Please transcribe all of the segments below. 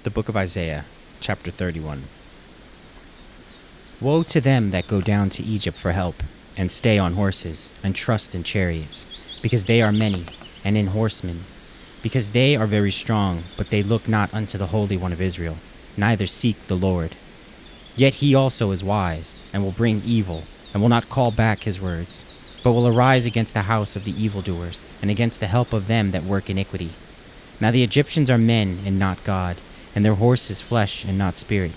The book of Isaiah, chapter 31. Woe to them that go down to Egypt for help, and stay on horses, and trust in chariots, because they are many, and in horsemen, because they are very strong, but they look not unto the Holy One of Israel, neither seek the Lord. Yet he also is wise, and will bring evil, and will not call back his words, but will arise against the house of the evildoers, and against the help of them that work iniquity. Now the Egyptians are men, and not God, and their horse is flesh, and not spirit.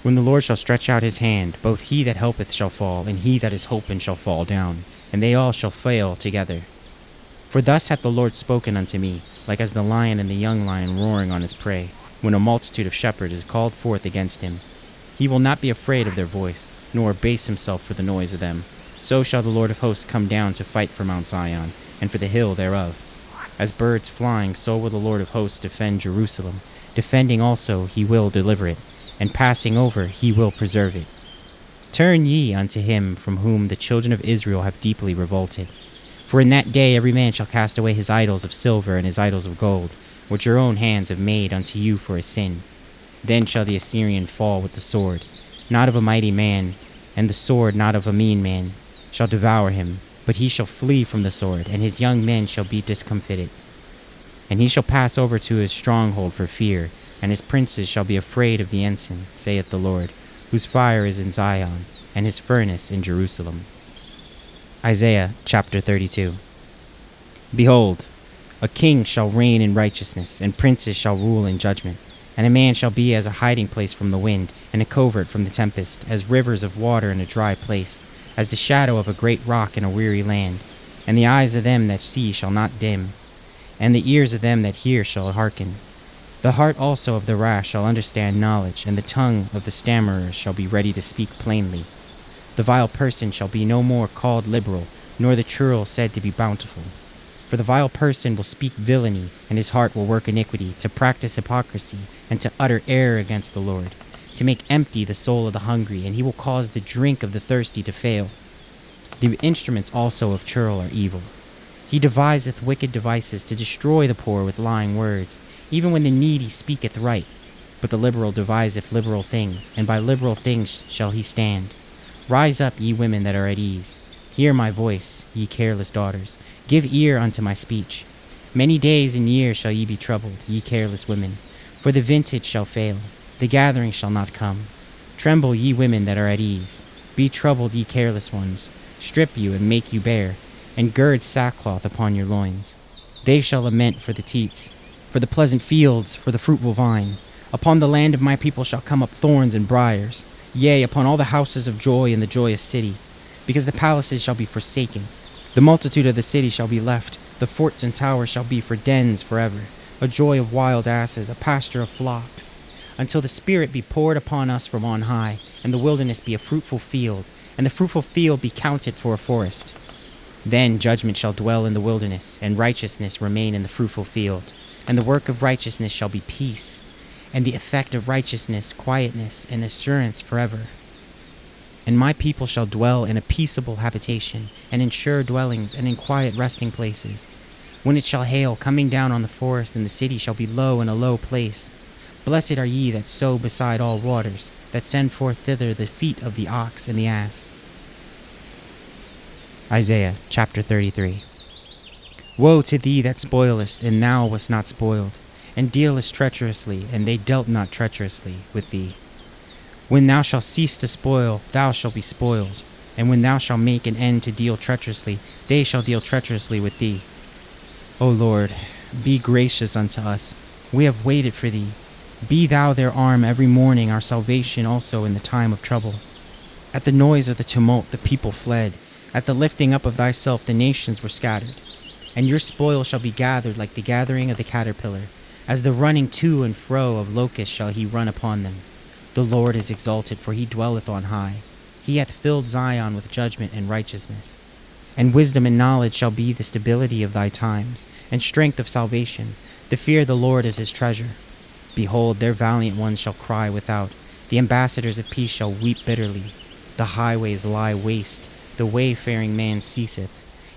When the Lord shall stretch out his hand, both he that helpeth shall fall, and he that is holpen shall fall down, and they all shall fail together. For thus hath the Lord spoken unto me, like as the lion and the young lion roaring on his prey, when a multitude of shepherds is called forth against him. He will not be afraid of their voice, nor abase himself for the noise of them. So shall the Lord of hosts come down to fight for Mount Zion, and for the hill thereof. As birds flying, so will the Lord of hosts defend Jerusalem. Defending also he will deliver it, and passing over he will preserve it. Turn ye unto him from whom the children of Israel have deeply revolted. For in that day every man shall cast away his idols of silver and his idols of gold, which your own hands have made unto you for a sin. Then shall the Assyrian fall with the sword, not of a mighty man, and the sword not of a mean man, shall devour him, but he shall flee from the sword, and his young men shall be discomfited. And he shall pass over to his stronghold for fear, and his princes shall be afraid of the ensign, saith the Lord, whose fire is in Zion, and his furnace in Jerusalem. Isaiah chapter 32. Behold, a king shall reign in righteousness, and princes shall rule in judgment. And a man shall be as a hiding place from the wind, and a covert from the tempest, as rivers of water in a dry place, as the shadow of a great rock in a weary land. And the eyes of them that see shall not dim, and the ears of them that hear shall hearken. The heart also of the rash shall understand knowledge, and the tongue of the stammerers shall be ready to speak plainly. The vile person shall be no more called liberal, nor the churl said to be bountiful. For the vile person will speak villainy, and his heart will work iniquity, to practice hypocrisy, and to utter error against the Lord, to make empty the soul of the hungry, and he will cause the drink of the thirsty to fail. The instruments also of churl are evil. He deviseth wicked devices to destroy the poor with lying words, even when the needy speaketh right. But the liberal deviseth liberal things, and by liberal things shall he stand. Rise up, ye women that are at ease. Hear my voice, ye careless daughters. Give ear unto my speech. Many days and years shall ye be troubled, ye careless women. For the vintage shall fail, the gathering shall not come. Tremble, ye women that are at ease. Be troubled, ye careless ones. Strip you and make you bare, and gird sackcloth upon your loins. They shall lament for the teats, for the pleasant fields, for the fruitful vine. Upon the land of my people shall come up thorns and briars, yea, upon all the houses of joy in the joyous city, because the palaces shall be forsaken. The multitude of the city shall be left, the forts and towers shall be for dens forever, a joy of wild asses, a pasture of flocks, until the Spirit be poured upon us from on high, and the wilderness be a fruitful field, and the fruitful field be counted for a forest. Then judgment shall dwell in the wilderness, and righteousness remain in the fruitful field, and the work of righteousness shall be peace, and the effect of righteousness quietness and assurance forever. And my people shall dwell in a peaceable habitation, and in sure dwellings, and in quiet resting places. When it shall hail, coming down on the forest, and the city shall be low in a low place. Blessed are ye that sow beside all waters, that send forth thither the feet of the ox and the ass. Isaiah chapter 33. Woe to thee that spoilest, and thou wast not spoiled, and dealest treacherously, and they dealt not treacherously with thee. When thou shalt cease to spoil, thou shalt be spoiled, and when thou shalt make an end to deal treacherously, they shall deal treacherously with thee. O Lord, be gracious unto us. We have waited for thee. Be thou their arm every morning, our salvation also in the time of trouble. At the noise of the tumult the people fled. At the lifting up of thyself the nations were scattered. And your spoil shall be gathered like the gathering of the caterpillar. As the running to and fro of locusts shall he run upon them. The Lord is exalted, for he dwelleth on high. He hath filled Zion with judgment and righteousness. And wisdom and knowledge shall be the stability of thy times, and strength of salvation. The fear of the Lord is his treasure. Behold, their valiant ones shall cry without. The ambassadors of peace shall weep bitterly. The highways lie waste. The wayfaring man ceaseth.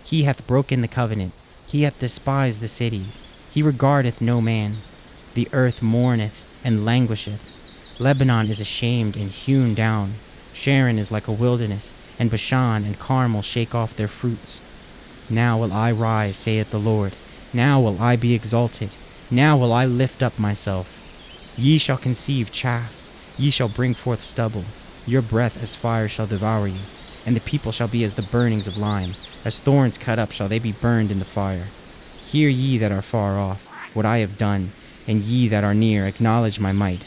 He hath broken the covenant. He hath despised the cities. He regardeth no man. The earth mourneth. and languisheth. Lebanon is ashamed and hewn down. Sharon is like a wilderness, and Bashan and Carmel shake off their fruits. Now will I rise, saith the Lord. Now will I be exalted. Now will I lift up myself. Ye shall conceive chaff. Ye shall bring forth stubble. Your breath as fire shall devour you, and the people shall be as the burnings of lime. As thorns cut up shall they be burned in the fire. Hear ye that are far off what I have done, and ye that are near acknowledge my might.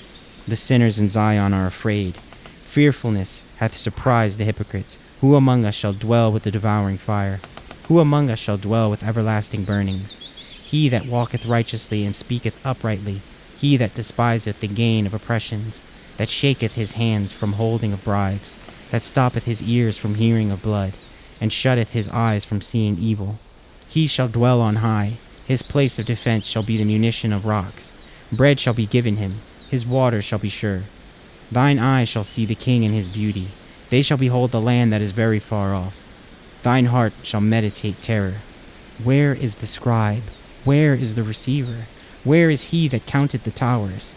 The sinners in Zion are afraid. Fearfulness hath surprised the hypocrites. Who among us shall dwell with the devouring fire? Who among us shall dwell with everlasting burnings? He that walketh righteously and speaketh uprightly, he that despiseth the gain of oppressions, that shaketh his hands from holding of bribes, that stoppeth his ears from hearing of blood, and shutteth his eyes from seeing evil. He shall dwell on high. His place of defense shall be the munition of rocks. Bread shall be given him. His water shall be sure. Thine eyes shall see the king in his beauty. They shall behold the land that is very far off. Thine heart shall meditate terror. Where is the scribe? Where is the receiver? Where is he that counted the towers?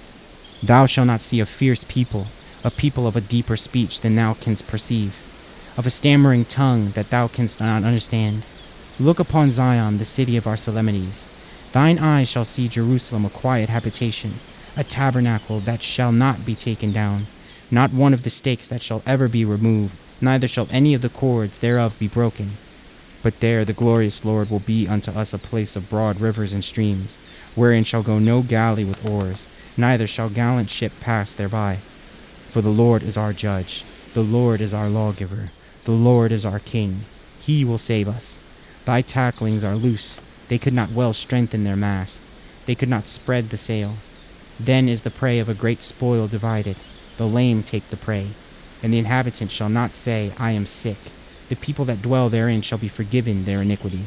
Thou shalt not see a fierce people, a people of a deeper speech than thou canst perceive, of a stammering tongue that thou canst not understand. Look upon Zion, the city of our solemnities. Thine eyes shall see Jerusalem, a quiet habitation, a tabernacle that shall not be taken down, not one of the stakes that shall ever be removed, neither shall any of the cords thereof be broken. But there the glorious Lord will be unto us a place of broad rivers and streams, wherein shall go no galley with oars, neither shall gallant ship pass thereby. For the Lord is our judge, the Lord is our lawgiver, the Lord is our king. He will save us. Thy tacklings are loose. They could not well strengthen their mast. They could not spread the sail. Then is the prey of a great spoil divided. The lame take the prey. And the inhabitants shall not say, I am sick. The people that dwell therein shall be forgiven their iniquity.